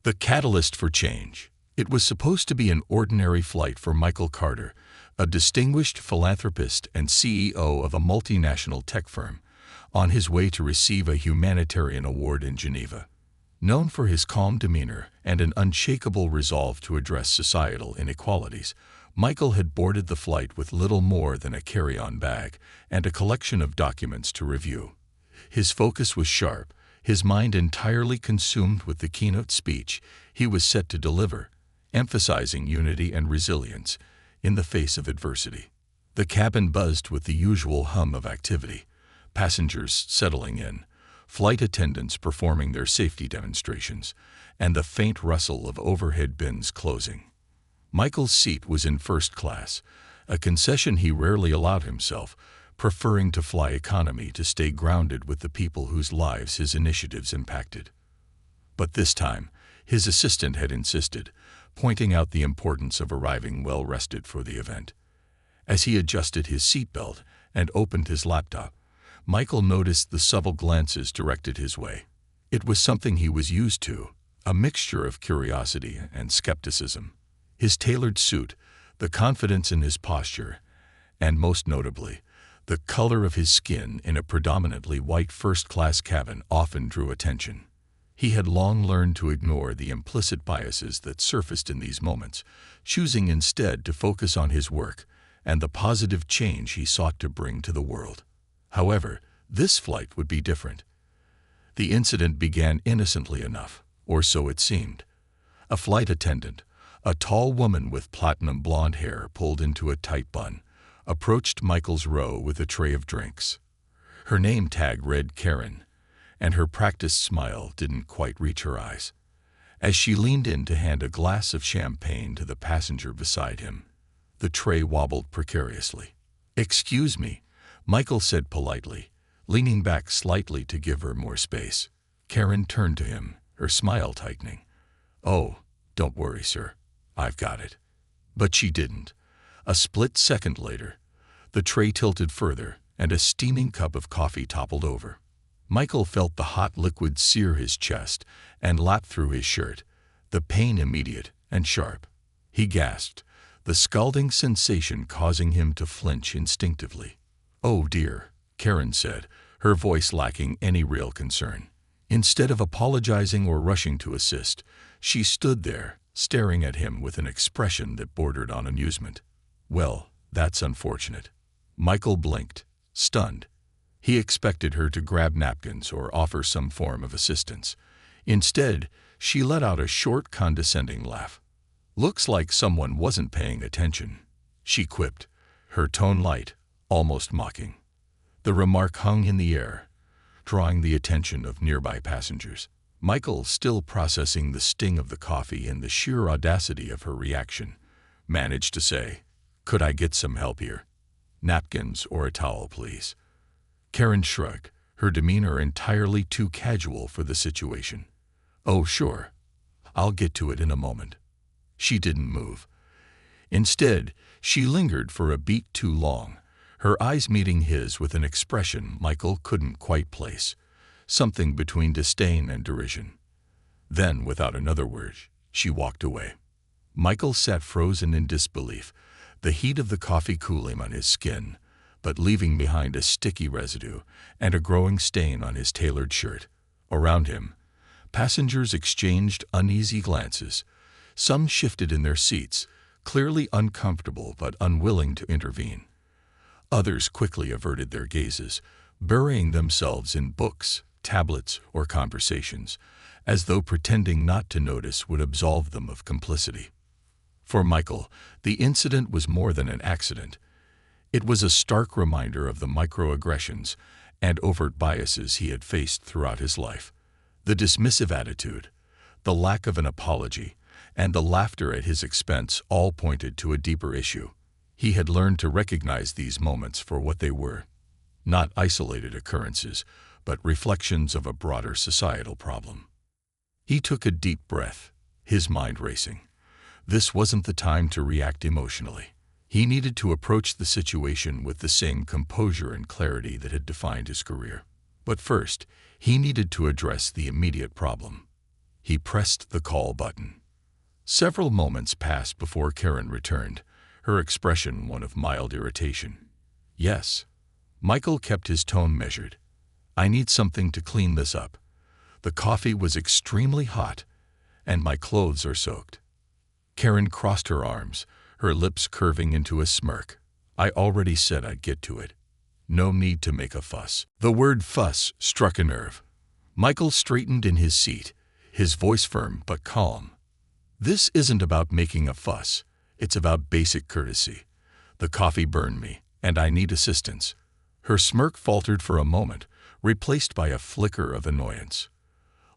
The catalyst for change. It was supposed to be an ordinary flight for Michael Carter, a distinguished philanthropist and CEO of a multinational tech firm, on his way to receive a humanitarian award in Geneva. Known for his calm demeanor and an unshakable resolve to address societal inequalities, Michael had boarded the flight with little more than a carry-on bag and a collection of documents to review. His focus was sharp, his mind entirely consumed with the keynote speech he was set to deliver, emphasizing unity and resilience in the face of adversity. The cabin buzzed with the usual hum of activity, passengers settling in, flight attendants performing their safety demonstrations, and the faint rustle of overhead bins closing. Michael's seat was in first class, a concession he rarely allowed himself, preferring to fly economy to stay grounded with the people whose lives his initiatives impacted. But this time, his assistant had insisted, pointing out the importance of arriving well-rested for the event. As he adjusted his seatbelt and opened his laptop, Michael noticed the subtle glances directed his way. It was something he was used to, a mixture of curiosity and skepticism. His tailored suit, the confidence in his posture, and most notably, the color of his skin in a predominantly white first-class cabin often drew attention. He had long learned to ignore the implicit biases that surfaced in these moments, choosing instead to focus on his work and the positive change he sought to bring to the world. However, this flight would be different. The incident began innocently enough, or so it seemed. A flight attendant, a tall woman with platinum blonde hair pulled into a tight bun, approached Michael's row with a tray of drinks. Her name tag read Karen, and her practiced smile didn't quite reach her eyes. As she leaned in to hand a glass of champagne to the passenger beside him, the tray wobbled precariously. "Excuse me," Michael said politely, leaning back slightly to give her more space. Karen turned to him, her smile tightening. "Oh, don't worry, sir. I've got it." But she didn't. A split second later, the tray tilted further, and a steaming cup of coffee toppled over. Michael felt the hot liquid sear his chest and lap through his shirt, the pain immediate and sharp. He gasped, the scalding sensation causing him to flinch instinctively. "Oh dear," Karen said, her voice lacking any real concern. Instead of apologizing or rushing to assist, she stood there, staring at him with an expression that bordered on amusement. "Well, that's unfortunate." Michael blinked, stunned. He expected her to grab napkins or offer some form of assistance. Instead, she let out a short, condescending laugh. "Looks like someone wasn't paying attention," she quipped, her tone light, almost mocking. The remark hung in the air, drawing the attention of nearby passengers. Michael, still processing the sting of the coffee and the sheer audacity of her reaction, managed to say, "Could I get some help here? Napkins or a towel, please." Karen shrugged, her demeanor entirely too casual for the situation. "Oh, sure. I'll get to it in a moment." She didn't move. Instead, she lingered for a beat too long, her eyes meeting his with an expression Michael couldn't quite place, something between disdain and derision. Then, without another word, she walked away. Michael sat frozen in disbelief, the heat of the coffee cooling on his skin, but leaving behind a sticky residue and a growing stain on his tailored shirt. Around him, passengers exchanged uneasy glances. Some shifted in their seats, clearly uncomfortable but unwilling to intervene. Others quickly averted their gazes, burying themselves in books, tablets, or conversations, as though pretending not to notice would absolve them of complicity. For Michael, the incident was more than an accident. It was a stark reminder of the microaggressions and overt biases he had faced throughout his life. The dismissive attitude, the lack of an apology, and the laughter at his expense all pointed to a deeper issue. He had learned to recognize these moments for what they were, not isolated occurrences, but reflections of a broader societal problem. He took a deep breath, his mind racing. This wasn't the time to react emotionally. He needed to approach the situation with the same composure and clarity that had defined his career. But first, he needed to address the immediate problem. He pressed the call button. Several moments passed before Karen returned, her expression one of mild irritation. "Yes." Michael kept his tone measured. "I need something to clean this up. The coffee was extremely hot, and my clothes are soaked." Karen crossed her arms, her lips curving into a smirk. "I already said I'd get to it. No need to make a fuss." The word fuss struck a nerve. Michael straightened in his seat, his voice firm but calm. "This isn't about making a fuss. It's about basic courtesy. The coffee burned me, and I need assistance." Her smirk faltered for a moment, replaced by a flicker of annoyance.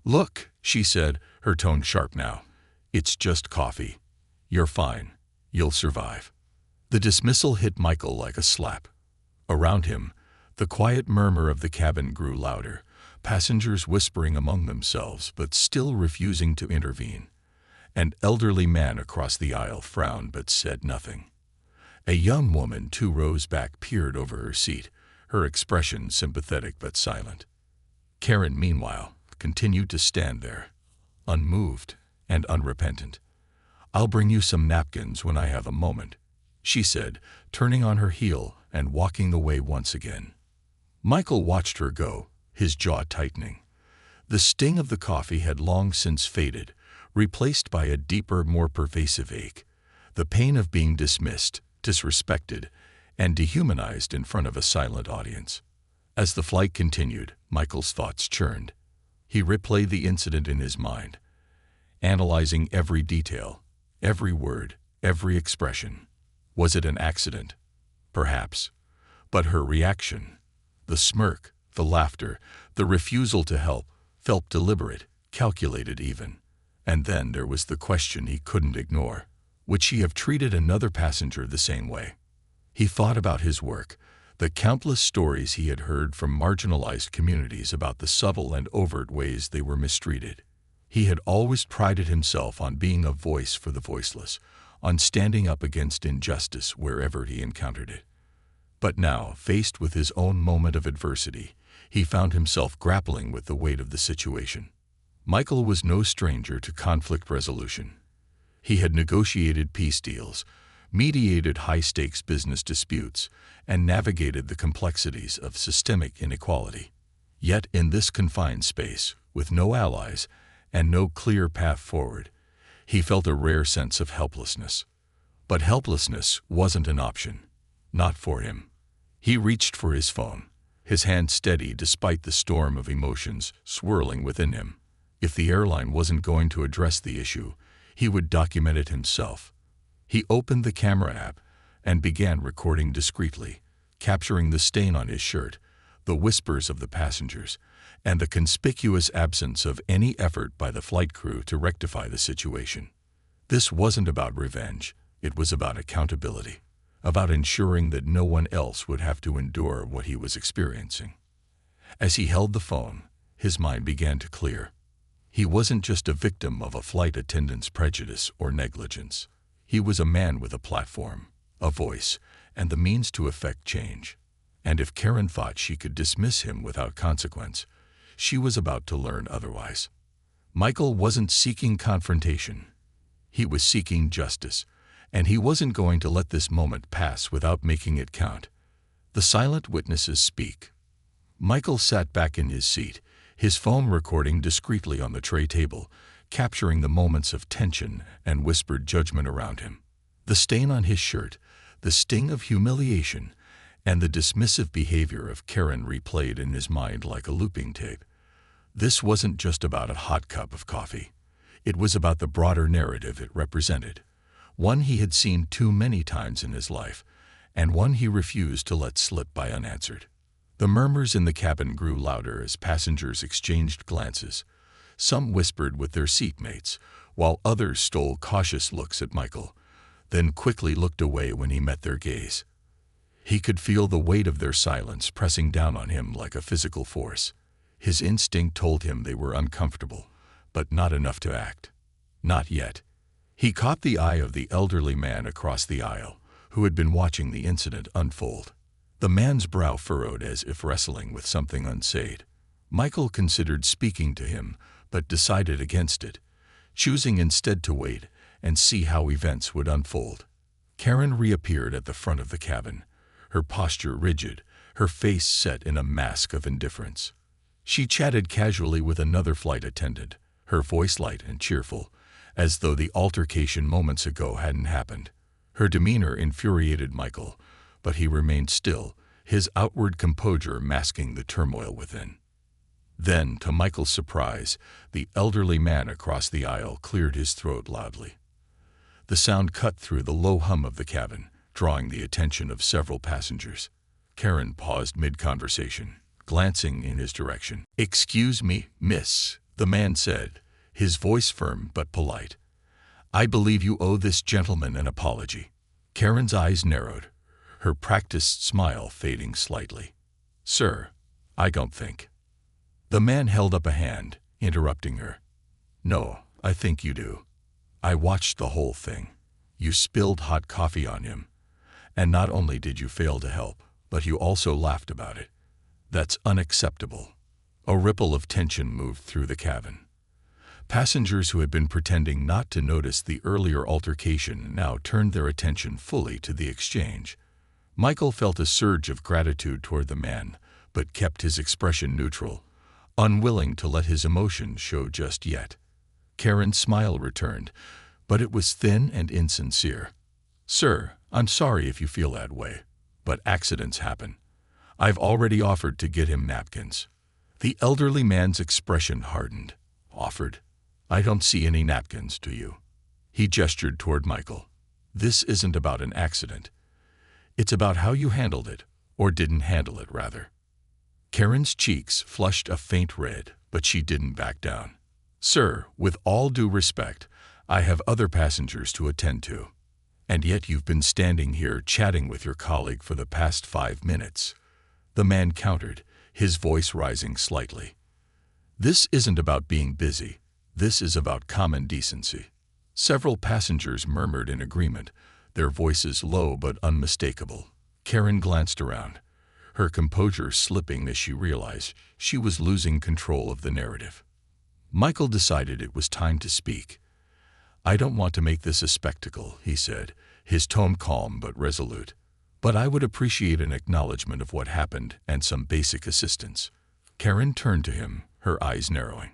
"Look," she said, her tone sharp now. "It's just coffee. You're fine. You'll survive." The dismissal hit Michael like a slap. Around him, the quiet murmur of the cabin grew louder, passengers whispering among themselves but still refusing to intervene. An elderly man across the aisle frowned but said nothing. A young woman 2 rows back peered over her seat, her expression sympathetic but silent. Karen, meanwhile, continued to stand there, unmoved and unrepentant. "I'll bring you some napkins when I have a moment," she said, turning on her heel and walking away once again. Michael watched her go, his jaw tightening. The sting of the coffee had long since faded, replaced by a deeper, more pervasive ache, the pain of being dismissed, disrespected, and dehumanized in front of a silent audience. As the flight continued, Michael's thoughts churned. He replayed the incident in his mind, analyzing every detail, every word, every expression. Was it an accident? Perhaps. But her reaction, the smirk, the laughter, the refusal to help, felt deliberate, calculated even. And then there was the question he couldn't ignore. Would she have treated another passenger the same way? He thought about his work, the countless stories he had heard from marginalized communities about the subtle and overt ways they were mistreated. He had always prided himself on being a voice for the voiceless, on standing up against injustice wherever he encountered it. But now, faced with his own moment of adversity, he found himself grappling with the weight of the situation. Michael was no stranger to conflict resolution. He had negotiated peace deals, mediated high-stakes business disputes, and navigated the complexities of systemic inequality. Yet in this confined space, with no allies and no clear path forward, he felt a rare sense of helplessness. But helplessness wasn't an option. Not for him. He reached for his phone, his hand steady despite the storm of emotions swirling within him. If the airline wasn't going to address the issue, he would document it himself. He opened the camera app and began recording discreetly, capturing the stain on his shirt, the whispers of the passengers, and the conspicuous absence of any effort by the flight crew to rectify the situation. This wasn't about revenge. It was about accountability, about ensuring that no one else would have to endure what he was experiencing. As he held the phone, his mind began to clear. He wasn't just a victim of a flight attendant's prejudice or negligence. He was a man with a platform, a voice, and the means to effect change. And if Karen thought she could dismiss him without consequence, she was about to learn otherwise. Michael wasn't seeking confrontation. He was seeking justice, and he wasn't going to let this moment pass without making it count. The silent witnesses speak. Michael sat back in his seat, his phone recording discreetly on the tray table, capturing the moments of tension and whispered judgment around him. The stain on his shirt, the sting of humiliation, and the dismissive behavior of Karen replayed in his mind like a looping tape. This wasn't just about a hot cup of coffee. It was about the broader narrative it represented, one he had seen too many times in his life, and one he refused to let slip by unanswered. The murmurs in the cabin grew louder as passengers exchanged glances. Some whispered with their seatmates, while others stole cautious looks at Michael, then quickly looked away when he met their gaze. He could feel the weight of their silence pressing down on him like a physical force. His instinct told him they were uncomfortable, but not enough to act. Not yet. He caught the eye of the elderly man across the aisle, who had been watching the incident unfold. The man's brow furrowed as if wrestling with something unsaid. Michael considered speaking to him, but decided against it, choosing instead to wait and see how events would unfold. Karen reappeared at the front of the cabin, her posture rigid, her face set in a mask of indifference. She chatted casually with another flight attendant, her voice light and cheerful, as though the altercation moments ago hadn't happened. Her demeanor infuriated Michael, but he remained still, his outward composure masking the turmoil within. Then, to Michael's surprise, the elderly man across the aisle cleared his throat loudly. The sound cut through the low hum of the cabin, drawing the attention of several passengers. Karen paused mid-conversation, glancing in his direction. "Excuse me, miss," the man said, his voice firm but polite. "I believe you owe this gentleman an apology." Karen's eyes narrowed, her practiced smile fading slightly. "Sir, I don't think." The man held up a hand, interrupting her. "No, I think you do. I watched the whole thing. You spilled hot coffee on him. And not only did you fail to help, but you also laughed about it. That's unacceptable." A ripple of tension moved through the cabin. Passengers who had been pretending not to notice the earlier altercation now turned their attention fully to the exchange. Michael felt a surge of gratitude toward the man, but kept his expression neutral, unwilling to let his emotions show just yet. Karen's smile returned, but it was thin and insincere. "Sir, I'm sorry if you feel that way, but accidents happen. I've already offered to get him napkins." The elderly man's expression hardened. "Offered? I don't see any napkins, do you?" He gestured toward Michael. "This isn't about an accident. It's about how you handled it, or didn't handle it, rather." Karen's cheeks flushed a faint red, but she didn't back down. "Sir, with all due respect, I have other passengers to attend to. And yet you've been standing here chatting with your colleague for the past 5 minutes. The man countered, his voice rising slightly. "This isn't about being busy. This is about common decency." Several passengers murmured in agreement, their voices low but unmistakable. Karen glanced around, her composure slipping as she realized she was losing control of the narrative. Michael decided it was time to speak. "I don't want to make this a spectacle," he said, his tone calm but resolute. "But I would appreciate an acknowledgement of what happened and some basic assistance." Karen turned to him, her eyes narrowing.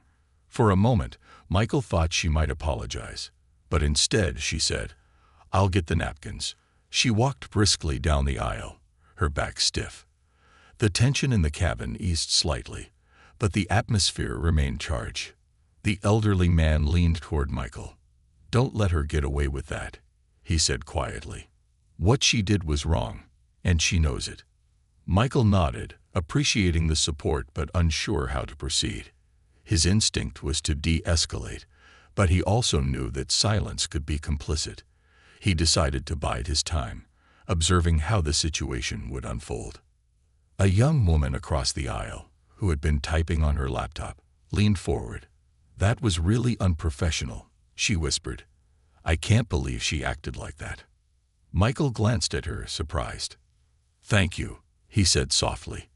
For a moment, Michael thought she might apologize, but instead she said, "I'll get the napkins." She walked briskly down the aisle, her back stiff. The tension in the cabin eased slightly, but the atmosphere remained charged. The elderly man leaned toward Michael. "Don't let her get away with that," he said quietly. "What she did was wrong, and she knows it." Michael nodded, appreciating the support but unsure how to proceed. His instinct was to de-escalate, but he also knew that silence could be complicit. He decided to bide his time, observing how the situation would unfold. A young woman across the aisle, who had been typing on her laptop, leaned forward. "That was really unprofessional," she whispered. "I can't believe she acted like that." Michael glanced at her, surprised. "Thank you," he said softly.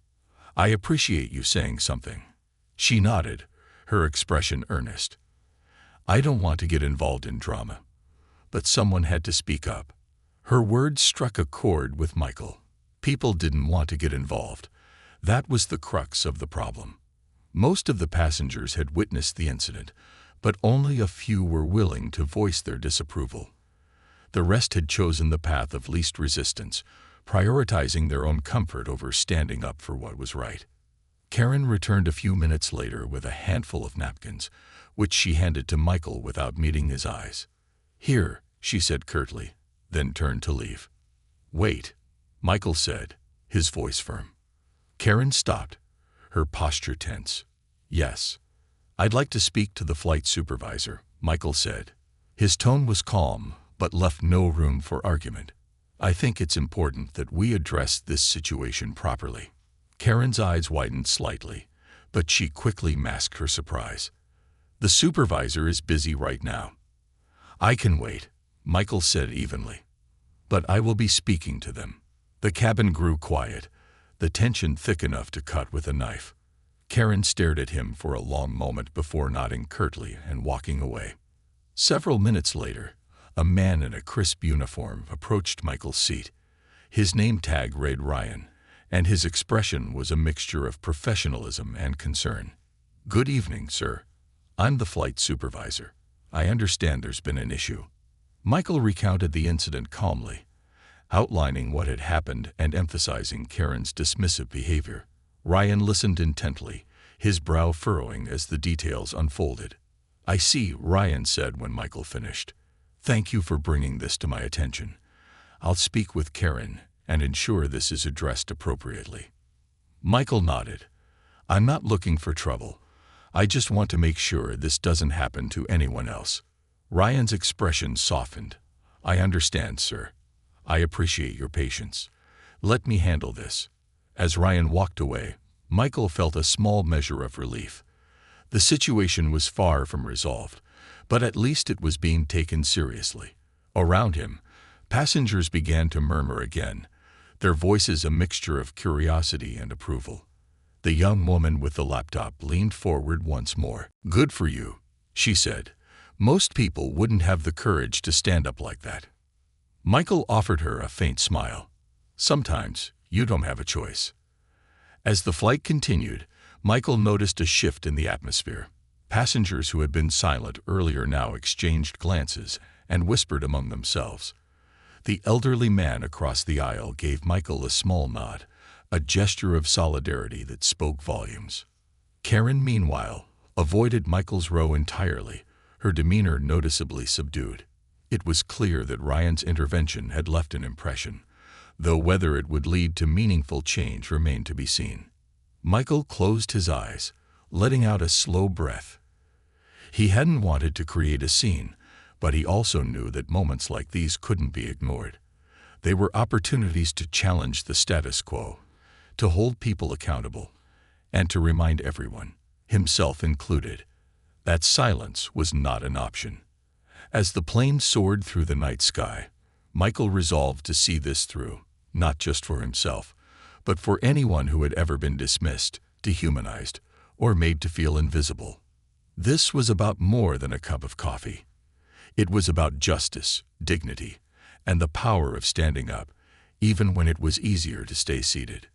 "I appreciate you saying something." She nodded, her expression earnest. "I don't want to get involved in drama, but someone had to speak up." Her words struck a chord with Michael. People didn't want to get involved. That was the crux of the problem. Most of the passengers had witnessed the incident, but only a few were willing to voice their disapproval. The rest had chosen the path of least resistance, prioritizing their own comfort over standing up for what was right. Karen returned a few minutes later with a handful of napkins, which she handed to Michael without meeting his eyes. "Here," she said curtly, then turned to leave. "Wait," Michael said, his voice firm. Karen stopped, her posture tense. "Yes, I'd like to speak to the flight supervisor," Michael said. His tone was calm, but left no room for argument. "I think it's important that we address this situation properly." Karen's eyes widened slightly, but she quickly masked her surprise. "The supervisor is busy right now." "I can wait," Michael said evenly. "But I will be speaking to them." The cabin grew quiet, the tension thick enough to cut with a knife. Karen stared at him for a long moment before nodding curtly and walking away. Several minutes later, a man in a crisp uniform approached Michael's seat. His name tag read Ryan, and his expression was a mixture of professionalism and concern. "Good evening, sir. I'm the flight supervisor. I understand there's been an issue." Michael recounted the incident calmly, outlining what had happened and emphasizing Karen's dismissive behavior. Ryan listened intently, his brow furrowing as the details unfolded. "I see," Ryan said when Michael finished. "Thank you for bringing this to my attention. I'll speak with Karen and ensure this is addressed appropriately." Michael nodded. "I'm not looking for trouble. I just want to make sure this doesn't happen to anyone else." Ryan's expression softened. "I understand, sir. I appreciate your patience. Let me handle this." As Ryan walked away, Michael felt a small measure of relief. The situation was far from resolved, but at least it was being taken seriously. Around him, passengers began to murmur again, their voices a mixture of curiosity and approval. The young woman with the laptop leaned forward once more. "Good for you," she said. "Most people wouldn't have the courage to stand up like that." Michael offered her a faint smile. "Sometimes you don't have a choice." As the flight continued, Michael noticed a shift in the atmosphere. Passengers who had been silent earlier now exchanged glances and whispered among themselves. The elderly man across the aisle gave Michael a small nod, a gesture of solidarity that spoke volumes. Karen, meanwhile, avoided Michael's row entirely, her demeanor noticeably subdued. It was clear that Ryan's intervention had left an impression, though whether it would lead to meaningful change remained to be seen. Michael closed his eyes, letting out a slow breath. He hadn't wanted to create a scene, but he also knew that moments like these couldn't be ignored. They were opportunities to challenge the status quo, to hold people accountable, and to remind everyone, himself included, that silence was not an option. As the plane soared through the night sky, Michael resolved to see this through, not just for himself, but for anyone who had ever been dismissed, dehumanized, or made to feel invisible. This was about more than a cup of coffee. It was about justice, dignity, and the power of standing up, even when it was easier to stay seated.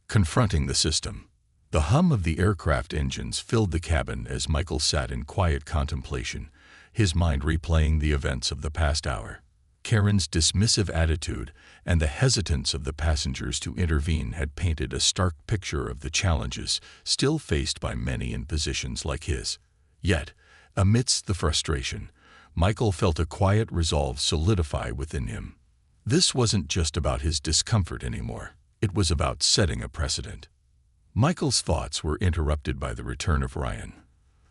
Confronting the system. The hum of the aircraft engines filled the cabin as Michael sat in quiet contemplation, his mind replaying the events of the past hour. Karen's dismissive attitude and the hesitance of the passengers to intervene had painted a stark picture of the challenges still faced by many in positions like his. Yet, amidst the frustration, Michael felt a quiet resolve solidify within him. This wasn't just about his discomfort anymore. It was about setting a precedent. Michael's thoughts were interrupted by the return of Ryan,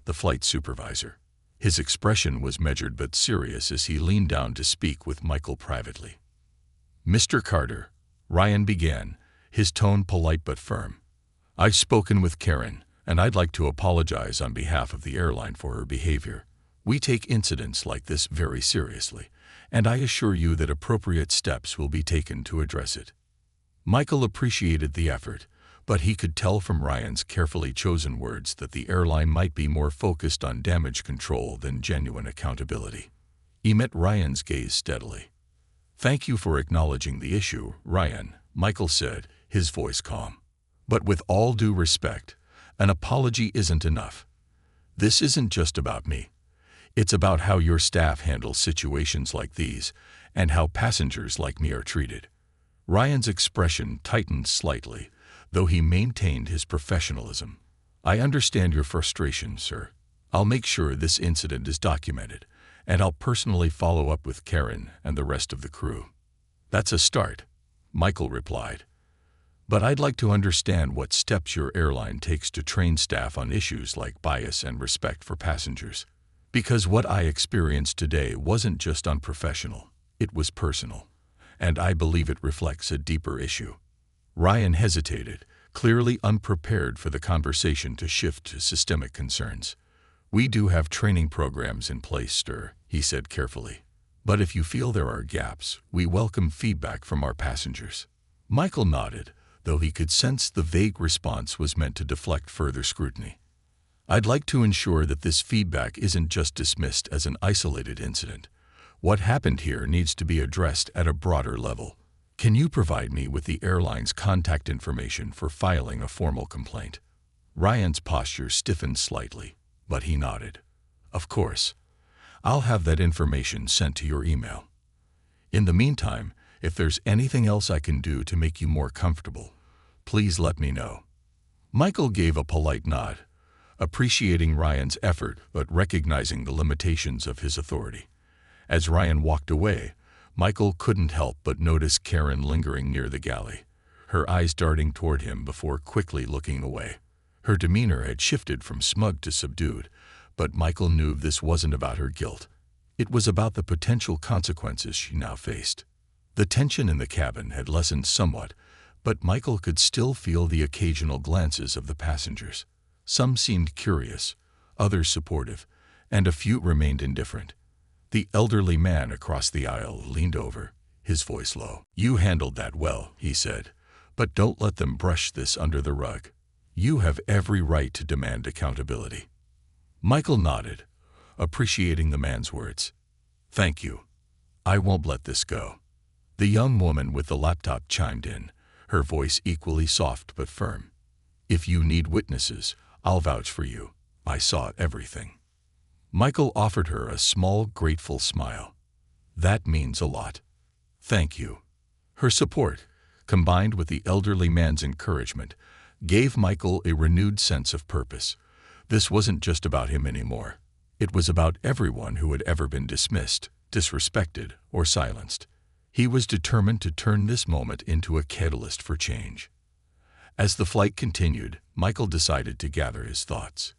the flight supervisor. His expression was measured but serious as he leaned down to speak with Michael privately. "Mr. Carter," Ryan began, his tone polite but firm. "I've spoken with Karen, and I'd like to apologize on behalf of the airline for her behavior. We take incidents like this very seriously, and I assure you that appropriate steps will be taken to address it." Michael appreciated the effort, but he could tell from Ryan's carefully chosen words that the airline might be more focused on damage control than genuine accountability. He met Ryan's gaze steadily. "Thank you for acknowledging the issue, Ryan," Michael said, his voice calm. "But with all due respect, an apology isn't enough. This isn't just about me. It's about how your staff handles situations like these and how passengers like me are treated." Ryan's expression tightened slightly, though he maintained his professionalism. "I understand your frustration, sir. I'll make sure this incident is documented, and I'll personally follow up with Karen and the rest of the crew." "That's a start," Michael replied. "But I'd like to understand what steps your airline takes to train staff on issues like bias and respect for passengers. Because what I experienced today wasn't just unprofessional, it was personal, and I believe it reflects a deeper issue." Ryan hesitated, clearly unprepared for the conversation to shift to systemic concerns. "We do have training programs in place, sir," he said carefully. "But if you feel there are gaps, we welcome feedback from our passengers." Michael nodded, though he could sense the vague response was meant to deflect further scrutiny. "I'd like to ensure that this feedback isn't just dismissed as an isolated incident. What happened here needs to be addressed at a broader level. Can you provide me with the airline's contact information for filing a formal complaint?" Ryan's posture stiffened slightly, but he nodded. "Of course. I'll have that information sent to your email. In the meantime, if there's anything else I can do to make you more comfortable, please let me know." Michael gave a polite nod, appreciating Ryan's effort but recognizing the limitations of his authority. As Ryan walked away, Michael couldn't help but notice Karen lingering near the galley, her eyes darting toward him before quickly looking away. Her demeanor had shifted from smug to subdued, but Michael knew this wasn't about her guilt. It was about the potential consequences she now faced. The tension in the cabin had lessened somewhat, but Michael could still feel the occasional glances of the passengers. Some seemed curious, others supportive, and a few remained indifferent. The elderly man across the aisle leaned over, his voice low. "You handled that well," he said, "but don't let them brush this under the rug. You have every right to demand accountability." Michael nodded, appreciating the man's words. "Thank you. I won't let this go." The young woman with the laptop chimed in, her voice equally soft but firm. "If you need witnesses, I'll vouch for you. I saw everything." Michael offered her a small, grateful smile. "That means a lot. Thank you." Her support, combined with the elderly man's encouragement, gave Michael a renewed sense of purpose. This wasn't just about him anymore. It was about everyone who had ever been dismissed, disrespected, or silenced. He was determined to turn this moment into a catalyst for change. As the flight continued, Michael decided to gather his thoughts.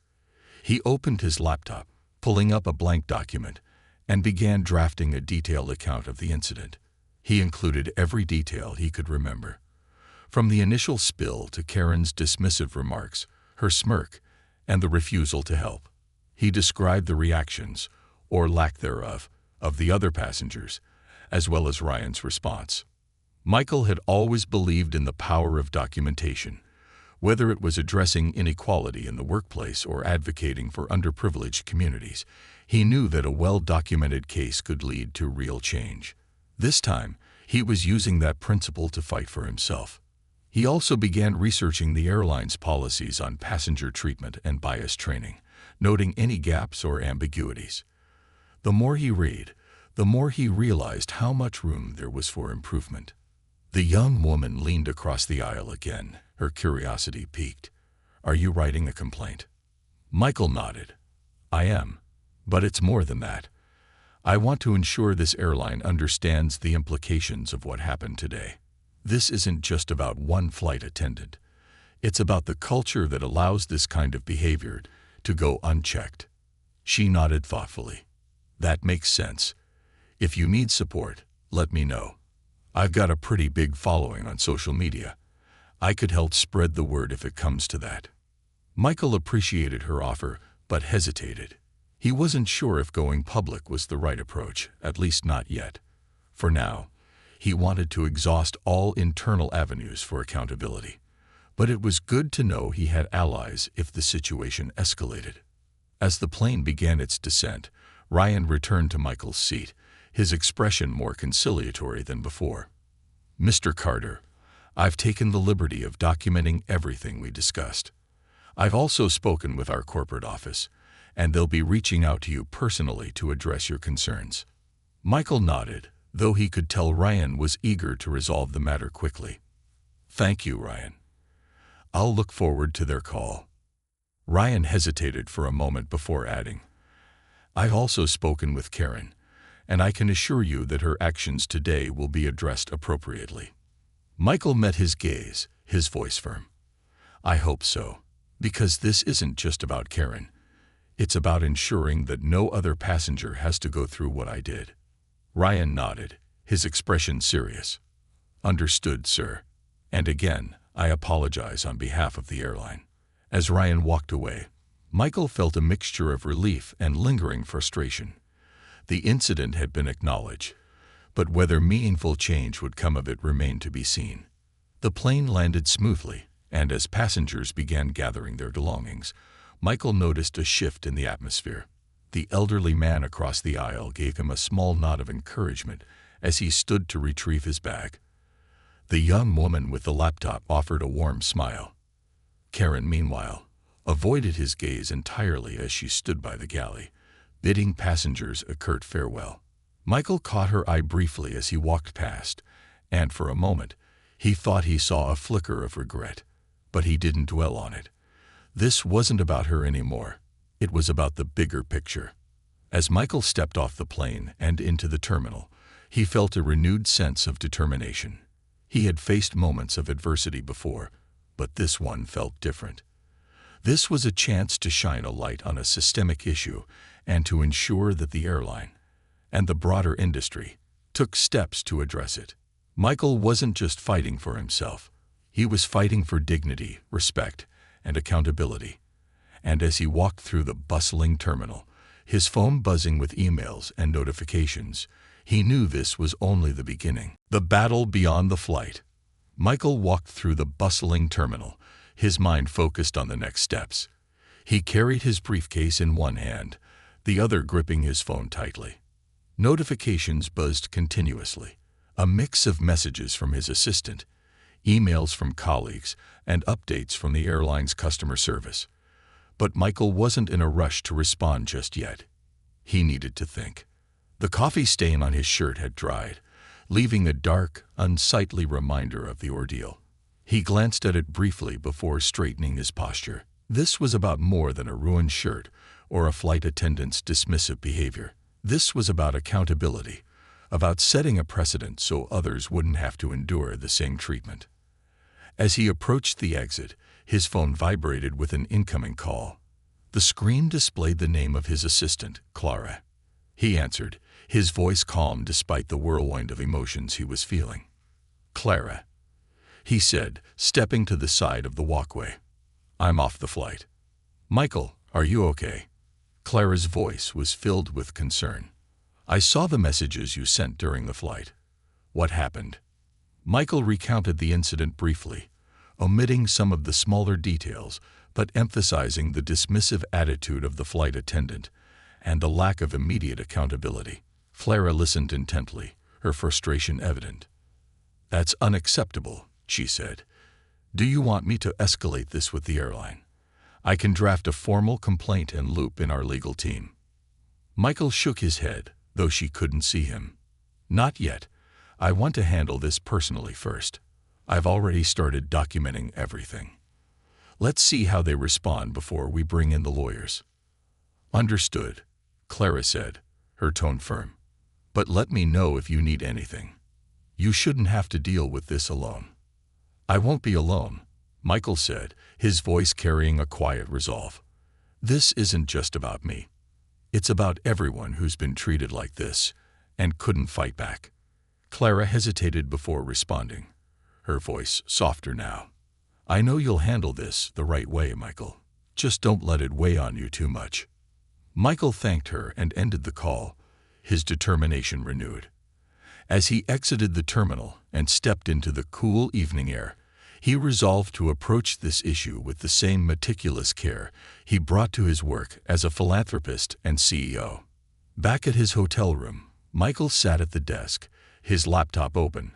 He opened his laptop, pulling up a blank document, and began drafting a detailed account of the incident. He included every detail he could remember. From the initial spill to Karen's dismissive remarks, her smirk, and the refusal to help. He described the reactions, or lack thereof, of the other passengers, as well as Ryan's response. Michael had always believed in the power of documentation, whether it was addressing inequality in the workplace or advocating for underprivileged communities. He knew that a well-documented case could lead to real change. This time, he was using that principle to fight for himself. He also began researching the airline's policies on passenger treatment and bias training, noting any gaps or ambiguities. The more he read, the more he realized how much room there was for improvement. The young woman leaned across the aisle again, her curiosity piqued. "Are you writing a complaint?" Michael nodded. "I am. But it's more than that. I want to ensure this airline understands the implications of what happened today. This isn't just about one flight attendant. It's about the culture that allows this kind of behavior to go unchecked." She nodded thoughtfully. "That makes sense. If you need support, let me know. I've got a pretty big following on social media. I could help spread the word if it comes to that." Michael appreciated her offer, but hesitated. He wasn't sure if going public was the right approach, at least not yet. For now, he wanted to exhaust all internal avenues for accountability. But it was good to know he had allies if the situation escalated. As the plane began its descent, Ryan returned to Michael's seat, his expression more conciliatory than before. "Mr. Carter, I've taken the liberty of documenting everything we discussed. I've also spoken with our corporate office, and they'll be reaching out to you personally to address your concerns." Michael nodded, though he could tell Ryan was eager to resolve the matter quickly. "Thank you, Ryan. I'll look forward to their call." Ryan hesitated for a moment before adding, "I've also spoken with Karen, and I can assure you that her actions today will be addressed appropriately." Michael met his gaze, his voice firm. "I hope so, because this isn't just about Karen. It's about ensuring that no other passenger has to go through what I did." Ryan nodded, his expression serious. "Understood, sir. And again, I apologize on behalf of the airline." As Ryan walked away, Michael felt a mixture of relief and lingering frustration. The incident had been acknowledged, but whether meaningful change would come of it remained to be seen. The plane landed smoothly, and as passengers began gathering their belongings, Michael noticed a shift in the atmosphere. The elderly man across the aisle gave him a small nod of encouragement as he stood to retrieve his bag. The young woman with the laptop offered a warm smile. Karen, meanwhile, avoided his gaze entirely as she stood by the galley, bidding passengers a curt farewell. Michael caught her eye briefly as he walked past, and for a moment, he thought he saw a flicker of regret, but he didn't dwell on it. This wasn't about her anymore. It was about the bigger picture. As Michael stepped off the plane and into the terminal, he felt a renewed sense of determination. He had faced moments of adversity before, but this one felt different. This was a chance to shine a light on a systemic issue and to ensure that the airline and the broader industry took steps to address it. Michael wasn't just fighting for himself. He was fighting for dignity, respect, and accountability. And as he walked through the bustling terminal, his phone buzzing with emails and notifications, he knew this was only the beginning. The battle beyond the flight. Michael walked through the bustling terminal, his mind focused on the next steps. He carried his briefcase in one hand, the other gripping his phone tightly. Notifications buzzed continuously, a mix of messages from his assistant, emails from colleagues, and updates from the airline's customer service. But Michael wasn't in a rush to respond just yet. He needed to think. The coffee stain on his shirt had dried, leaving a dark, unsightly reminder of the ordeal. He glanced at it briefly before straightening his posture. This was about more than a ruined shirt or a flight attendant's dismissive behavior. This was about accountability, about setting a precedent so others wouldn't have to endure the same treatment. As he approached the exit, his phone vibrated with an incoming call. The screen displayed the name of his assistant, Clara. He answered, his voice calm despite the whirlwind of emotions he was feeling. "Clara," he said, stepping to the side of the walkway. "I'm off the flight." "Michael, are you okay?" Clara's voice was filled with concern. "I saw the messages you sent during the flight. What happened?" Michael recounted the incident briefly, omitting some of the smaller details, but emphasizing the dismissive attitude of the flight attendant and the lack of immediate accountability. Clara listened intently, her frustration evident. "That's unacceptable," she said. "Do you want me to escalate this with the airline? I can draft a formal complaint and loop in our legal team." Michael shook his head, though she couldn't see him. "Not yet. I want to handle this personally first. I've already started documenting everything. Let's see how they respond before we bring in the lawyers." "Understood," Clara said, her tone firm. "But let me know if you need anything. You shouldn't have to deal with this alone." "I won't be alone," Michael said, his voice carrying a quiet resolve. "This isn't just about me. It's about everyone who's been treated like this and couldn't fight back." Clara hesitated before responding, her voice softer now. "I know you'll handle this the right way, Michael. Just don't let it weigh on you too much." Michael thanked her and ended the call, his determination renewed. As he exited the terminal and stepped into the cool evening air, he resolved to approach this issue with the same meticulous care he brought to his work as a philanthropist and CEO. Back at his hotel room, Michael sat at the desk, his laptop open,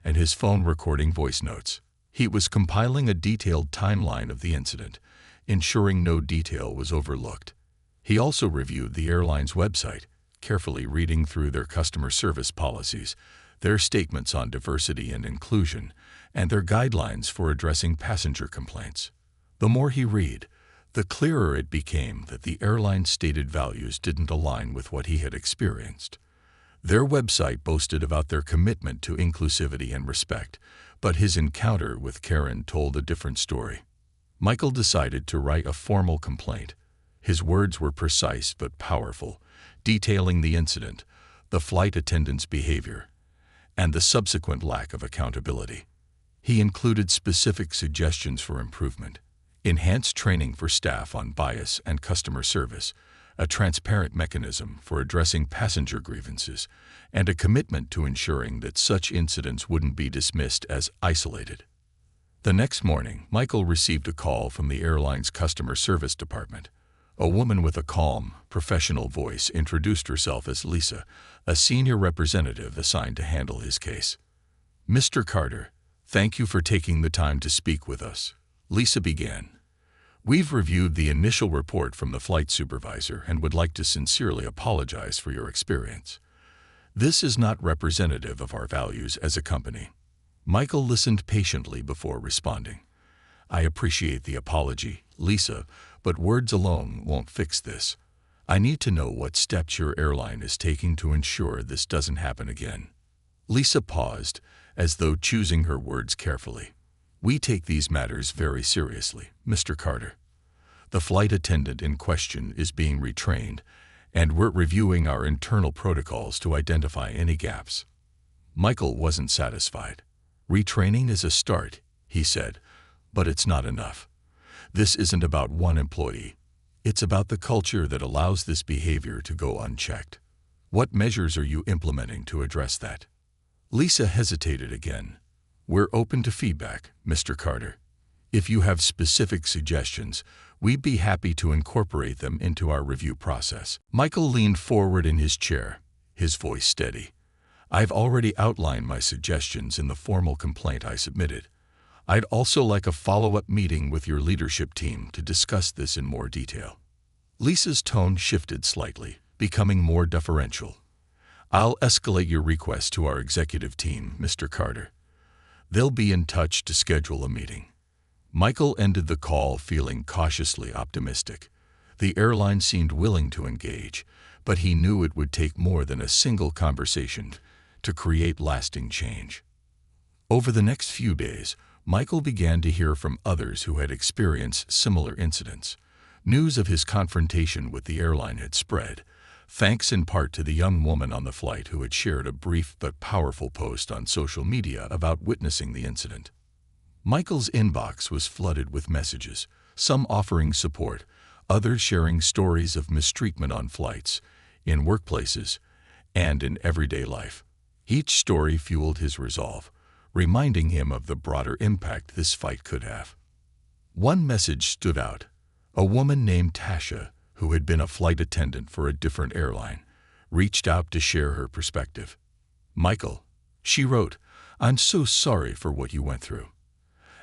and his phone recording voice notes. He was compiling a detailed timeline of the incident, ensuring no detail was overlooked. He also reviewed the airline's website, carefully reading through their customer service policies, their statements on diversity and inclusion, and their guidelines for addressing passenger complaints. The more he read, the clearer it became that the airline's stated values didn't align with what he had experienced. Their website boasted about their commitment to inclusivity and respect, but his encounter with Karen told a different story. Michael decided to write a formal complaint. His words were precise but powerful, detailing the incident, the flight attendant's behavior, and the subsequent lack of accountability. He included specific suggestions for improvement: enhanced training for staff on bias and customer service, a transparent mechanism for addressing passenger grievances, and a commitment to ensuring that such incidents wouldn't be dismissed as isolated. The next morning, Michael received a call from the airline's customer service department. A woman with a calm, professional voice introduced herself as Lisa, a senior representative assigned to handle his case. "Mr. Carter, thank you for taking the time to speak with us," Lisa began. "We've reviewed the initial report from the flight supervisor and would like to sincerely apologize for your experience. This is not representative of our values as a company." Michael listened patiently before responding. "I appreciate the apology, Lisa, but words alone won't fix this. I need to know what steps your airline is taking to ensure this doesn't happen again." Lisa paused, as though choosing her words carefully. "We take these matters very seriously, Mr. Carter. The flight attendant in question is being retrained, and we're reviewing our internal protocols to identify any gaps." Michael wasn't satisfied. "Retraining is a start," he said, "but it's not enough. This isn't about one employee. It's about the culture that allows this behavior to go unchecked. What measures are you implementing to address that?" Lisa hesitated again. "We're open to feedback, Mr. Carter. If you have specific suggestions, we'd be happy to incorporate them into our review process." Michael leaned forward in his chair, his voice steady. "I've already outlined my suggestions in the formal complaint I submitted. I'd also like a follow-up meeting with your leadership team to discuss this in more detail." Lisa's tone shifted slightly, becoming more deferential. "I'll escalate your request to our executive team, Mr. Carter. They'll be in touch to schedule a meeting." Michael ended the call feeling cautiously optimistic. The airline seemed willing to engage, but he knew it would take more than a single conversation to create lasting change. Over the next few days, Michael began to hear from others who had experienced similar incidents. News of his confrontation with the airline had spread, thanks in part to the young woman on the flight who had shared a brief but powerful post on social media about witnessing the incident. Michael's inbox was flooded with messages, some offering support, others sharing stories of mistreatment on flights, in workplaces, and in everyday life. Each story fueled his resolve, reminding him of the broader impact this fight could have. One message stood out. A woman named Tasha, who had been a flight attendant for a different airline, reached out to share her perspective. "Michael," she wrote, "I'm so sorry for what you went through.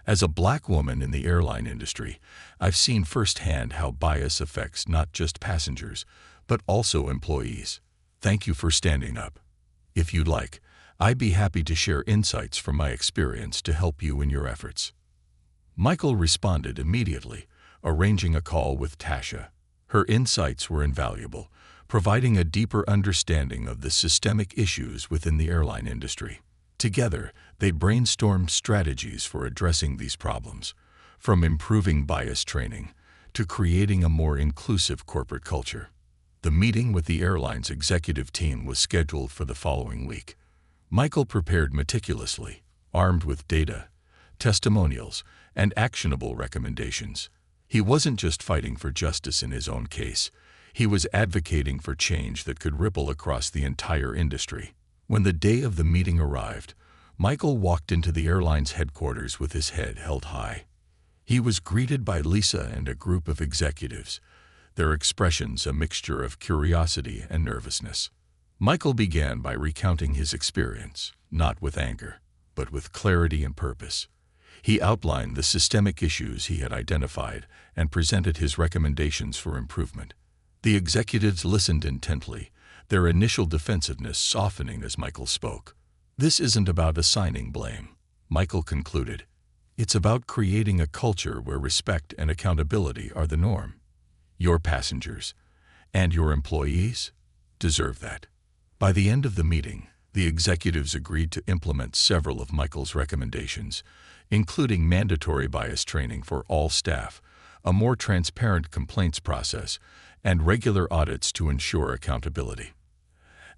As a Black woman in the airline industry, I've seen firsthand how bias affects not just passengers, but also employees. Thank you for standing up. If you'd like, I'd be happy to share insights from my experience to help you in your efforts." Michael responded immediately, arranging a call with Tasha. Her insights were invaluable, providing a deeper understanding of the systemic issues within the airline industry. Together, they brainstormed strategies for addressing these problems, from improving bias training to creating a more inclusive corporate culture. The meeting with the airline's executive team was scheduled for the following week. Michael prepared meticulously, armed with data, testimonials, and actionable recommendations. He wasn't just fighting for justice in his own case. He was advocating for change that could ripple across the entire industry. When the day of the meeting arrived, Michael walked into the airline's headquarters with his head held high. He was greeted by Lisa and a group of executives, their expressions a mixture of curiosity and nervousness. Michael began by recounting his experience, not with anger, but with clarity and purpose. He outlined the systemic issues he had identified and presented his recommendations for improvement. The executives listened intently, their initial defensiveness softening as Michael spoke. "This isn't about assigning blame," Michael concluded. "It's about creating a culture where respect and accountability are the norm. Your passengers and your employees deserve that." By the end of the meeting, the executives agreed to implement several of Michael's recommendations, including mandatory bias training for all staff, a more transparent complaints process, and regular audits to ensure accountability.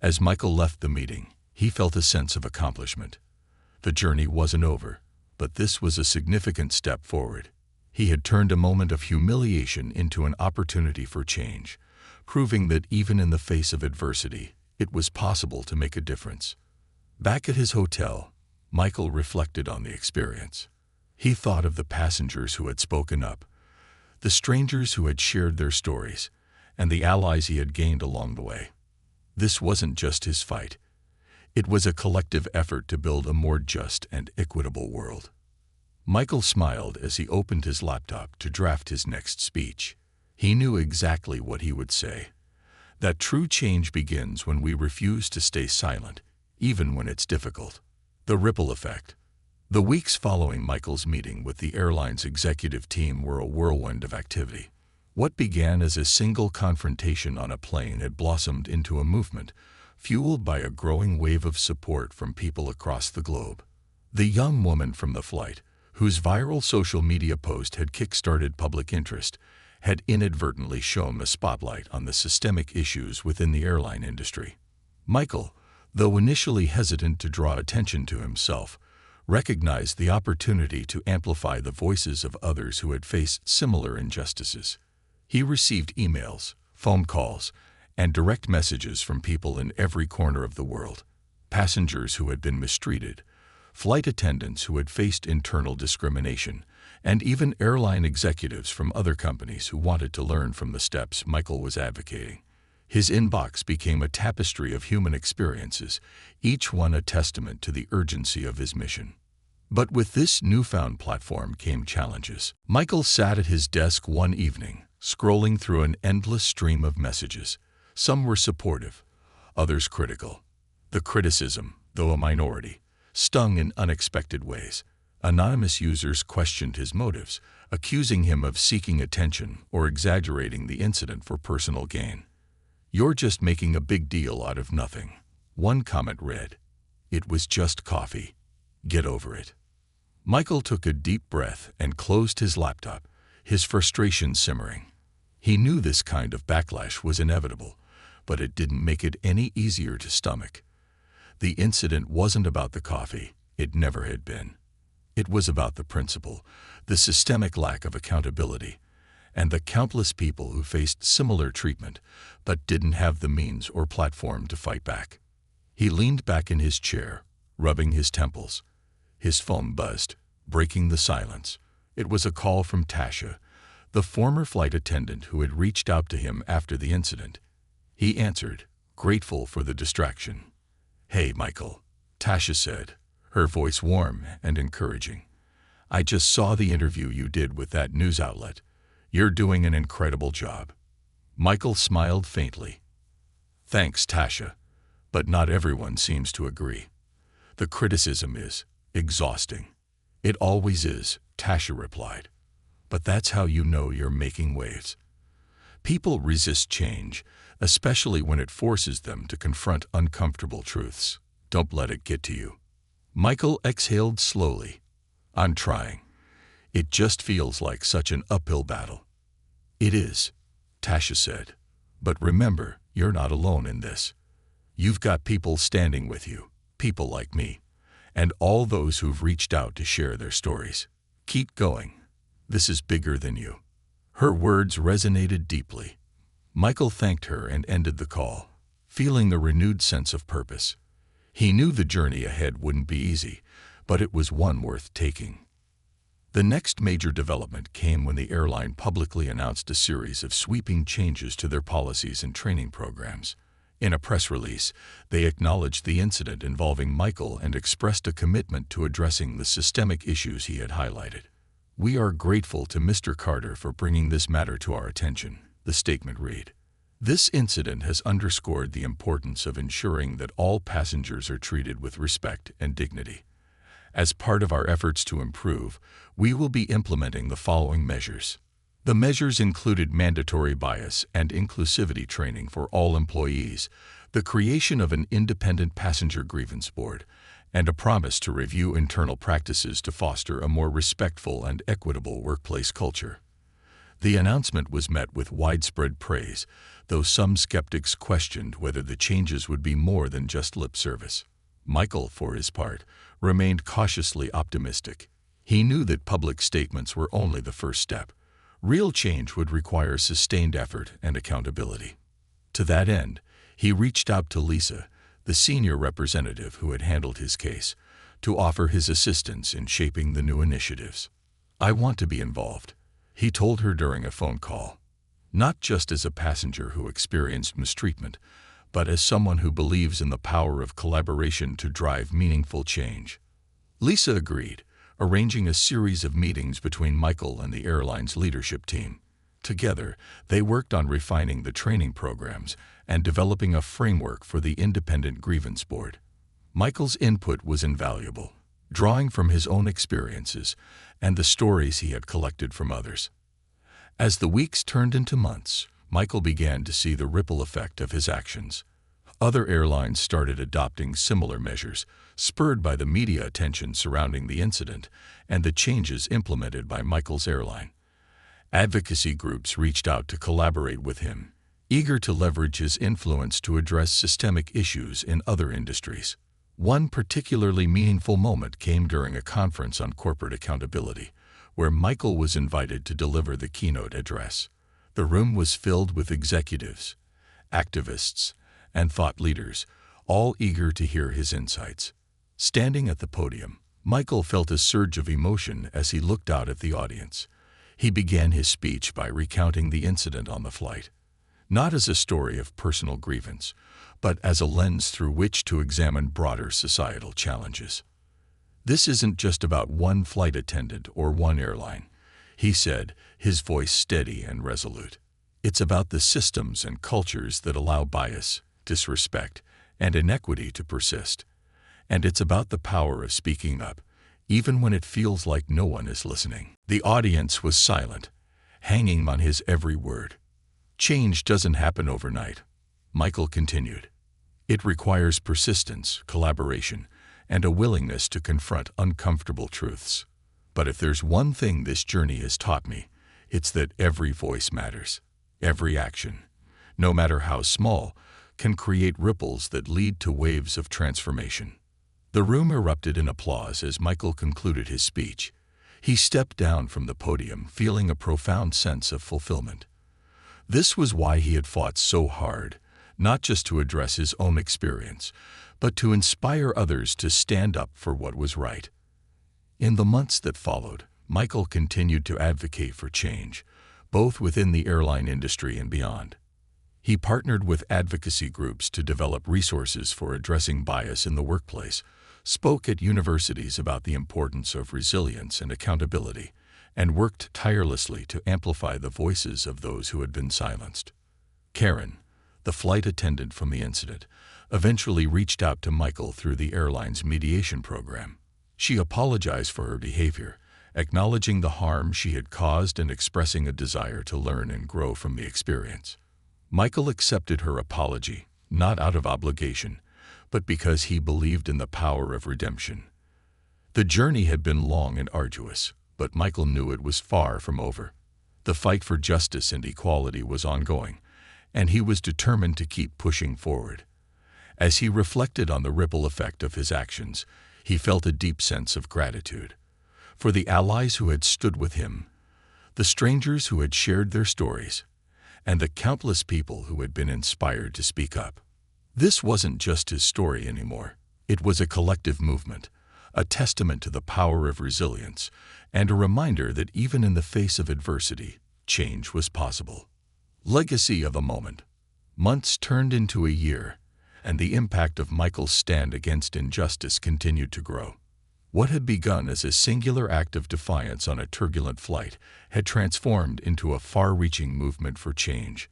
As Michael left the meeting, he felt a sense of accomplishment. The journey wasn't over, but this was a significant step forward. He had turned a moment of humiliation into an opportunity for change, proving that even in the face of adversity, it was possible to make a difference. Back at his hotel, Michael reflected on the experience. He thought of the passengers who had spoken up, the strangers who had shared their stories, and the allies he had gained along the way. This wasn't just his fight. It was a collective effort to build a more just and equitable world. Michael smiled as he opened his laptop to draft his next speech. He knew exactly what he would say. That true change begins when we refuse to stay silent, even when it's difficult. The ripple effect. The weeks following Michael's meeting with the airline's executive team were a whirlwind of activity. What began as a single confrontation on a plane had blossomed into a movement, fueled by a growing wave of support from people across the globe. The young woman from the flight, whose viral social media post had kick-started public interest, had inadvertently shone the spotlight on the systemic issues within the airline industry. Michael, though initially hesitant to draw attention to himself, recognized the opportunity to amplify the voices of others who had faced similar injustices. He received emails, phone calls, and direct messages from people in every corner of the world. Passengers who had been mistreated, flight attendants who had faced internal discrimination, and even airline executives from other companies who wanted to learn from the steps Michael was advocating. His inbox became a tapestry of human experiences, each one a testament to the urgency of his mission. But with this newfound platform came challenges. Michael sat at his desk one evening, scrolling through an endless stream of messages. Some were supportive, others critical. The criticism, though a minority, stung in unexpected ways. Anonymous users questioned his motives, accusing him of seeking attention or exaggerating the incident for personal gain. "You're just making a big deal out of nothing," one comment read. "It was just coffee. Get over it." Michael took a deep breath and closed his laptop, his frustration simmering. He knew this kind of backlash was inevitable, but it didn't make it any easier to stomach. The incident wasn't about the coffee. It never had been. It was about the principle, the systemic lack of accountability, and the countless people who faced similar treatment but didn't have the means or platform to fight back. He leaned back in his chair, rubbing his temples. His phone buzzed, breaking the silence. It was a call from Tasha, the former flight attendant who had reached out to him after the incident. He answered, grateful for the distraction. "Hey, Michael," Tasha said, her voice warm and encouraging. "I just saw the interview you did with that news outlet. You're doing an incredible job." Michael smiled faintly. "Thanks, Tasha, but not everyone seems to agree. The criticism is exhausting." "It always is," Tasha replied. "But that's how you know you're making waves." People resist change, especially when it forces them to confront uncomfortable truths. Don't let it get to you. Michael exhaled slowly. "I'm trying. It just feels like such an uphill battle." "It is," Tasha said. "But remember, you're not alone in this. You've got people standing with you, people like me, and all those who've reached out to share their stories. Keep going. This is bigger than you." Her words resonated deeply. Michael thanked her and ended the call, feeling a renewed sense of purpose. He knew the journey ahead wouldn't be easy, but it was one worth taking. The next major development came when the airline publicly announced a series of sweeping changes to their policies and training programs. In a press release, they acknowledged the incident involving Michael and expressed a commitment to addressing the systemic issues he had highlighted. "We are grateful to Mr. Carter for bringing this matter to our attention," the statement read. "This incident has underscored the importance of ensuring that all passengers are treated with respect and dignity. As part of our efforts to improve, we will be implementing the following measures." The measures included mandatory bias and inclusivity training for all employees, the creation of an independent passenger grievance board, and a promise to review internal practices to foster a more respectful and equitable workplace culture. The announcement was met with widespread praise, though some skeptics questioned whether the changes would be more than just lip service. Michael, for his part, remained cautiously optimistic. He knew that public statements were only the first step. Real change would require sustained effort and accountability. To that end, he reached out to Lisa, the senior representative who had handled his case, to offer his assistance in shaping the new initiatives. "I want to be involved," he told her during a phone call. "Not just as a passenger who experienced mistreatment, but as someone who believes in the power of collaboration to drive meaningful change." Lisa agreed, arranging a series of meetings between Michael and the airline's leadership team. Together, they worked on refining the training programs and developing a framework for the independent grievance board. Michael's input was invaluable, drawing from his own experiences and the stories he had collected from others. As the weeks turned into months, Michael began to see the ripple effect of his actions. Other airlines started adopting similar measures, spurred by the media attention surrounding the incident and the changes implemented by Michael's airline. Advocacy groups reached out to collaborate with him, eager to leverage his influence to address systemic issues in other industries. One particularly meaningful moment came during a conference on corporate accountability, where Michael was invited to deliver the keynote address. The room was filled with executives, activists, and thought leaders, all eager to hear his insights. Standing at the podium, Michael felt a surge of emotion as he looked out at the audience. He began his speech by recounting the incident on the flight, not as a story of personal grievance, but as a lens through which to examine broader societal challenges. "This isn't just about one flight attendant or one airline," he said, his voice steady and resolute. "It's about the systems and cultures that allow bias, disrespect, and inequity to persist. And it's about the power of speaking up, even when it feels like no one is listening." The audience was silent, hanging on his every word. "Change doesn't happen overnight," Michael continued. "It requires persistence, collaboration, and a willingness to confront uncomfortable truths. But if there's one thing this journey has taught me, it's that every voice matters. Every action, no matter how small, can create ripples that lead to waves of transformation." The room erupted in applause as Michael concluded his speech. He stepped down from the podium, feeling a profound sense of fulfillment. This was why he had fought so hard, not just to address his own experience, but to inspire others to stand up for what was right. In the months that followed, Michael continued to advocate for change, both within the airline industry and beyond. He partnered with advocacy groups to develop resources for addressing bias in the workplace, spoke at universities about the importance of resilience and accountability, and worked tirelessly to amplify the voices of those who had been silenced. Karen, the flight attendant from the incident, eventually reached out to Michael through the airline's mediation program. She apologized for her behavior, acknowledging the harm she had caused and expressing a desire to learn and grow from the experience. Michael accepted her apology, not out of obligation, but because he believed in the power of redemption. The journey had been long and arduous, but Michael knew it was far from over. The fight for justice and equality was ongoing, and he was determined to keep pushing forward. As he reflected on the ripple effect of his actions, he felt a deep sense of gratitude for the allies who had stood with him, the strangers who had shared their stories, and the countless people who had been inspired to speak up. This wasn't just his story anymore. It was a collective movement, a testament to the power of resilience, and a reminder that even in the face of adversity, change was possible. Legacy of a moment. Months turned into a year, and the impact of Michael's stand against injustice continued to grow. What had begun as a singular act of defiance on a turbulent flight had transformed into a far-reaching movement for change,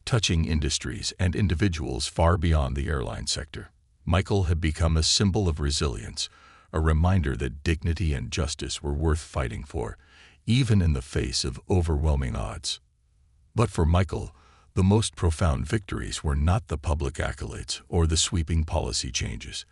touching industries and individuals far beyond the airline sector. Michael had become a symbol of resilience, a reminder that dignity and justice were worth fighting for, even in the face of overwhelming odds. But for Michael, the most profound victories were not the public accolades or the sweeping policy changes.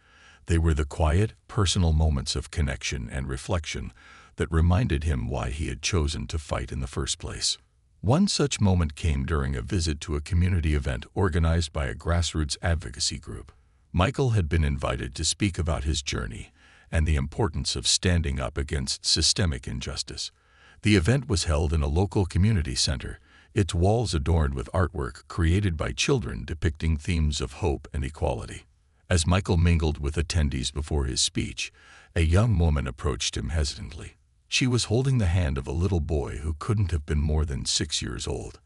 They were the quiet, personal moments of connection and reflection that reminded him why he had chosen to fight in the first place. One such moment came during a visit to a community event organized by a grassroots advocacy group. Michael had been invited to speak about his journey and the importance of standing up against systemic injustice. The event was held in a local community center, its walls adorned with artwork created by children depicting themes of hope and equality. As Michael mingled with attendees before his speech, a young woman approached him hesitantly. She was holding the hand of a little boy who couldn't have been more than 6 years old.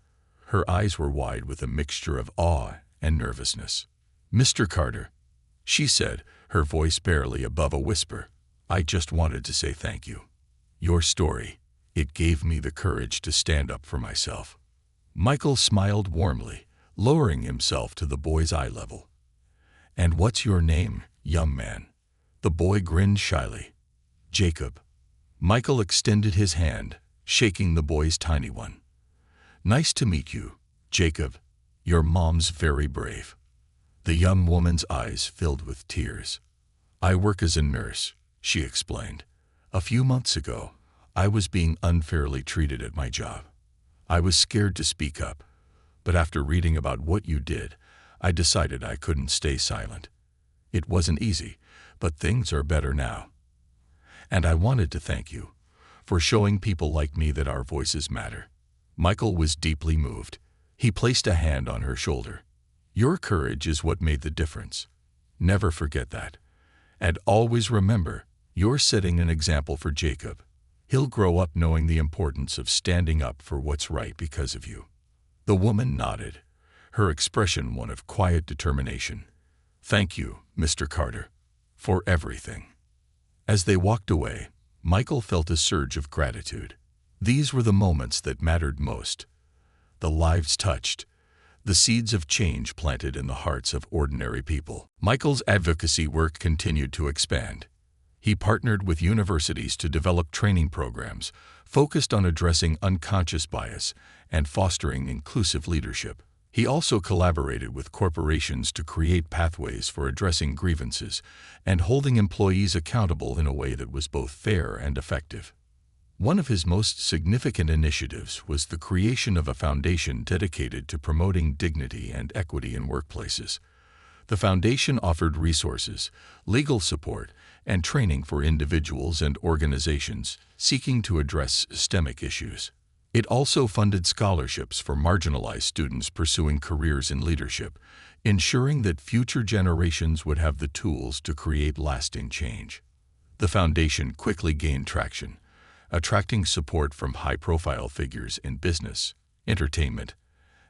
Her eyes were wide with a mixture of awe and nervousness. "Mr. Carter," she said, her voice barely above a whisper, "I just wanted to say thank you. Your story, it gave me the courage to stand up for myself." Michael smiled warmly, lowering himself to the boy's eye level. "And what's your name, young man?" The boy grinned shyly. "Jacob." Michael extended his hand, shaking the boy's tiny one. "Nice to meet you, Jacob. Your mom's very brave." The young woman's eyes filled with tears. "I work as a nurse," she explained. "A few months ago, I was being unfairly treated at my job. I was scared to speak up, but after reading about what you did, I decided I couldn't stay silent. It wasn't easy, but things are better now. And I wanted to thank you for showing people like me that our voices matter." Michael was deeply moved. He placed a hand on her shoulder. "Your courage is what made the difference. Never forget that. And always remember, you're setting an example for Jacob. He'll grow up knowing the importance of standing up for what's right because of you." The woman nodded, her expression one of quiet determination. "Thank you, Mr. Carter, for everything." As they walked away, Michael felt a surge of gratitude. These were the moments that mattered most. The lives touched, the seeds of change planted in the hearts of ordinary people. Michael's advocacy work continued to expand. He partnered with universities to develop training programs focused on addressing unconscious bias and fostering inclusive leadership. He also collaborated with corporations to create pathways for addressing grievances and holding employees accountable in a way that was both fair and effective. One of his most significant initiatives was the creation of a foundation dedicated to promoting dignity and equity in workplaces. The foundation offered resources, legal support, and training for individuals and organizations seeking to address systemic issues. It also funded scholarships for marginalized students pursuing careers in leadership, ensuring that future generations would have the tools to create lasting change. The foundation quickly gained traction, attracting support from high-profile figures in business, entertainment,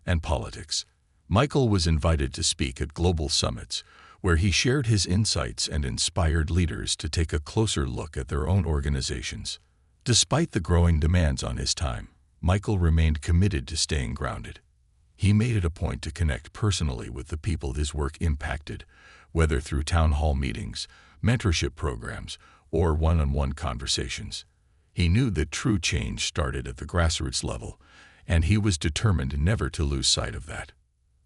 and politics. Michael was invited to speak at global summits, where he shared his insights and inspired leaders to take a closer look at their own organizations. Despite the growing demands on his time, Michael remained committed to staying grounded. He made it a point to connect personally with the people his work impacted, whether through town hall meetings, mentorship programs, or one-on-one conversations. He knew that true change started at the grassroots level, and he was determined never to lose sight of that.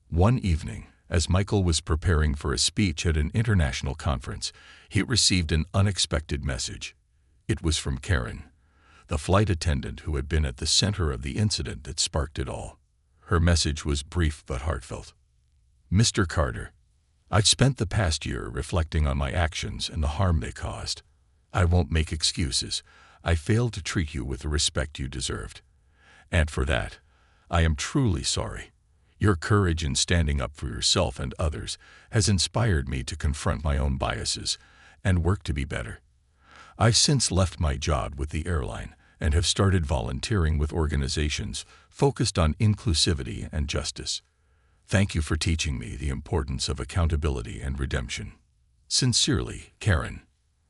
One evening, as Michael was preparing for a speech at an international conference, he received an unexpected message. It was from Karen, the flight attendant who had been at the center of the incident that sparked it all. Her message was brief but heartfelt. "Mr. Carter, I've spent the past year reflecting on my actions and the harm they caused. I won't make excuses. I failed to treat you with the respect you deserved. And for that, I am truly sorry. Your courage in standing up for yourself and others has inspired me to confront my own biases and work to be better. I've since left my job with the airline and have started volunteering with organizations focused on inclusivity and justice. Thank you for teaching me the importance of accountability and redemption. Sincerely, Karen."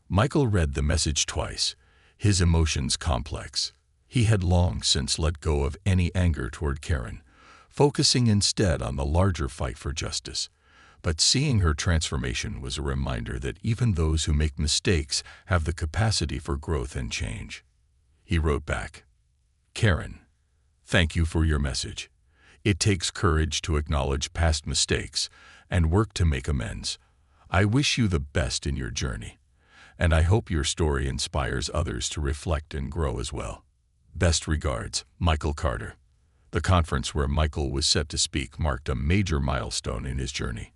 Michael read the message twice, his emotions complex. He had long since let go of any anger toward Karen, focusing instead on the larger fight for justice. But seeing her transformation was a reminder that even those who make mistakes have the capacity for growth and change. He wrote back, "Karen, thank you for your message. It takes courage to acknowledge past mistakes and work to make amends. I wish you the best in your journey, and I hope your story inspires others to reflect and grow as well. Best regards, Michael Carter." The conference where Michael was set to speak marked a major milestone in his journey.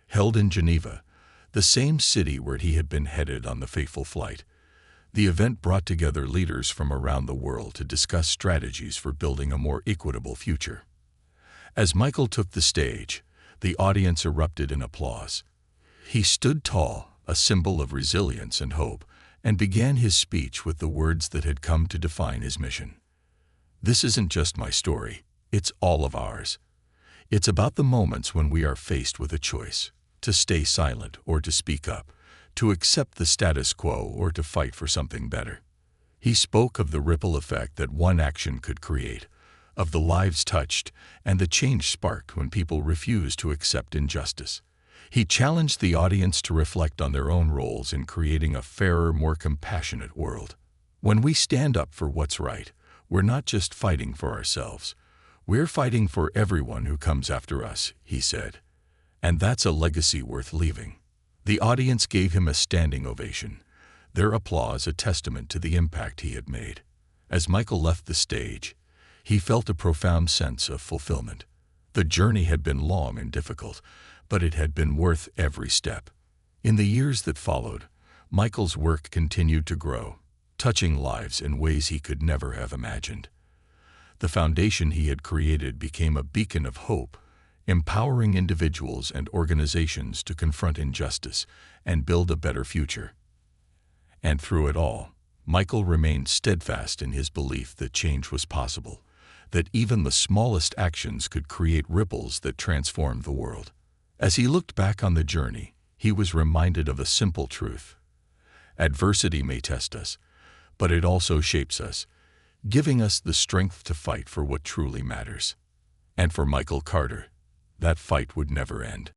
Held in Geneva, the same city where he had been headed on the fateful flight, the event brought together leaders from around the world to discuss strategies for building a more equitable future. As Michael took the stage, the audience erupted in applause. He stood tall, a symbol of resilience and hope, and began his speech with the words that had come to define his mission. "This isn't just my story, it's all of ours. It's about the moments when we are faced with a choice, to stay silent or to speak up, to accept the status quo or to fight for something better." He spoke of the ripple effect that one action could create, of the lives touched and the change sparked when people refused to accept injustice. He challenged the audience to reflect on their own roles in creating a fairer, more compassionate world. "When we stand up for what's right, we're not just fighting for ourselves. We're fighting for everyone who comes after us," he said. "And that's a legacy worth leaving." The audience gave him a standing ovation, their applause a testament to the impact he had made. As Michael left the stage, he felt a profound sense of fulfillment. The journey had been long and difficult, but it had been worth every step. In the years that followed, Michael's work continued to grow, touching lives in ways he could never have imagined. The foundation he had created became a beacon of hope, empowering individuals and organizations to confront injustice and build a better future. And through it all, Michael remained steadfast in his belief that change was possible, that even the smallest actions could create ripples that transformed the world. As he looked back on the journey, he was reminded of a simple truth. Adversity may test us, but it also shapes us, giving us the strength to fight for what truly matters. And for Michael Carter, that fight would never end.